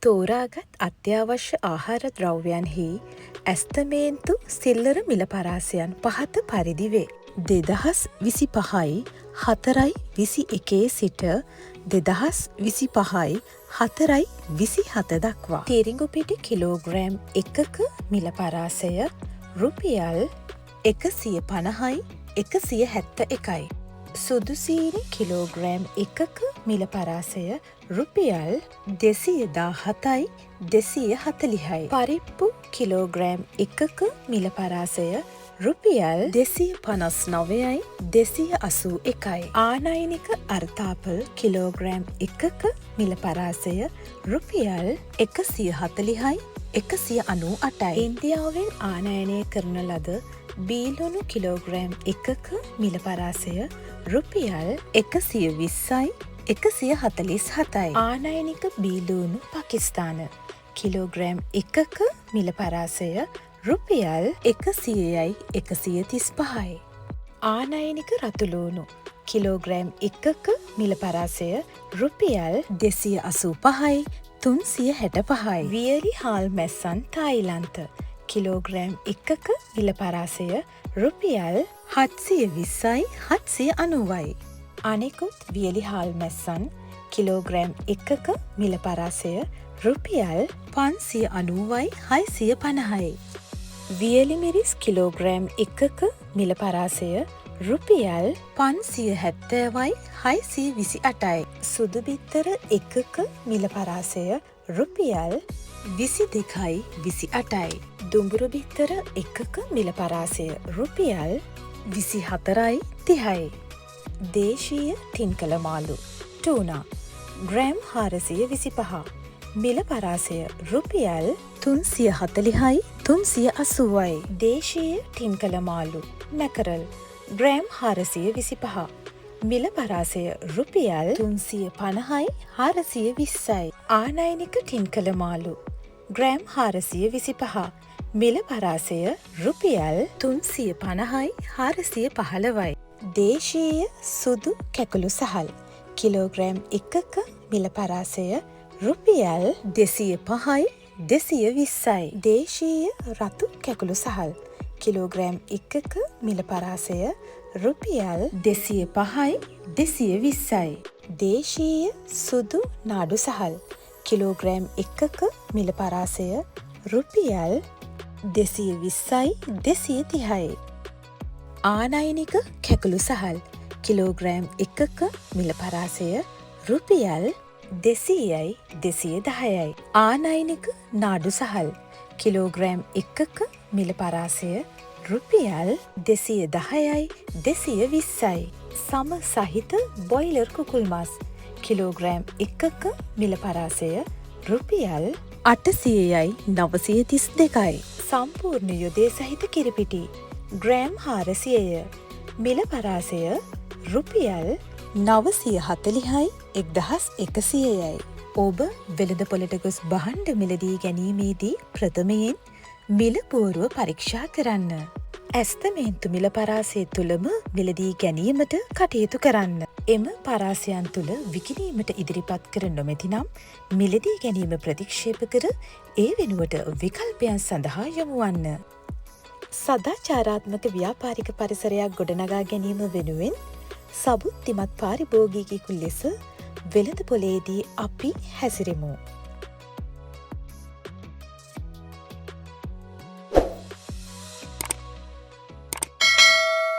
තෝරාගත් අත්‍යවශ්‍ය ආහාර ද්‍රව්‍යයන්හි ඇස්තමේන්තු සිල්ලර මිල පරාසයන් පහත පරිදි වේ. 2025 4/21 සිට 2025 4/27 දක්වා තීරිඟු පිටි කිලෝග්‍රෑම් 1ක මිල පරාසය රුපියල් 150යි 171යි. සුදු සීනි කිලෝග්‍රෑම් 1ක මිල පරාසය රුපියල් 217යි 240යි. පරිප්පු කිලෝග්‍රෑම් 1ක මිල පරාසය රුපියල් 259යි 281යි. ආනයනික අර්තාපල් කිලෝග්‍රෑම් 1ක මිල පරාසය රුපියල් 140යි 198යි. ඉන්දියාවෙන් ආනයනය කරන ලද බීලුණු කිලෝග්‍රෑම් 1ක මිල පරාසය රුපියල් 120යි 147යි. ආනයනික බීලුණු පාකිස්තාන කිලෝග්‍රෑම් 1ක මිල පරාසය රුපියල් 100යි 135යි. ආනයනික රතුලූණු කිලෝග්‍රෑම් 1ක මිල පරාසය රුපියල් 285යි 365යි. වියලි හාල් මැස්සන් තායිලන්ත කිලෝග්‍රෑම් 1ක මිල පරාසය රුපියල් 720යි 790යි. අනෙකුත් වියලි හාල් මැස්සන් කිලෝග්‍රෑම් 1ක මිල පරාසය රුපියල් 590යි 650යි. වියලි මිරිස් කිලෝග්‍රෑම් 1ක මිල පරාසය රුපියල් 570යි 628යි. සුදු බිත්තර 1ක මිල පරාසය රුපියල් 22යි 28යි. දුඹුරු බිත්තර 1ක මිල පරාසය රුපියල් 24යි 30යි. දේශීය තින්කල මාළු ටූනා ග්‍රෑම් 425 මිල පරාසය රුපියල් 340යි 380යි. දේශීය තින්කල මාළු මැකරල් ග්‍රෑම් 425 මිල පරාසය රුපියල් 350යි 420යි. ආනයනික තින්කල මාළු ග්‍රෑම් 425 මිල පරාසය රුපියල් 350යි 415යි. දේශීය සුදු කැකුළු සහල් කිලෝග්‍රෑම් 1ක මිල පරාසය රුපියල් 205යි 220යි. දේශීය රතු කැකුළු සහල් කිලෝග්‍රෑම් 1ක මිල පරාසය රුපියල් 205යි 220යි. දේශීය සුදු නාඩු සහල් කිලෝග්‍රෑම් 1ක මිල පරාසය රුපියල් 220යි 230යි. ආනයනික කැකුළු සහල් කිලෝග්‍රෑම් 1ක මිල පරාසය රුපියල් 200යි 210යි. ආනයනික නාඩු සහල් කිලෝග්‍රෑම් 1ක මිල පරාසය රුපියල් 210යි 220යි. සම සහිත බොයිලර් කුකුල් මස් කිලෝග්‍රෑම් 1ක මිල පරාසය රුපියල් 800යි 932යි. සම්පූර්ණ යොදේ සහිත කිරිපිටි ග්‍රෑම් 400ය මිල පරාසය රුපියල් 940යි 1100යි. ඔබ වෙළඳපොළට ගොස් භාණ්ඩ මිලදී ගැනීමේදී ප්‍රථමයෙන් මිල පුවරුව පරීක්ෂා කරන්න. ඇස්තමේන්තු මිල පරාසය තුළම මිලදී ගැනීමට කටයුතු කරන්න. එම පරාසයන් තුළ විකිණීමට ඉදිරිපත් කර නොමැති නම් මිලදී ගැනීම ප්‍රතික්ෂේප කර ඒ වෙනුවට විකල්පයන් සඳහා යොමු වන්න. සදාචාරාත්මක ව්‍යාපාරික පරිසරයක් ගොඩනගා ගැනීම වෙනුවෙන් සබුද්ධිමත් පාරිභෝගිකයෙකු ලෙස වෙළඳපොලේදී අපි හැසිරෙමු.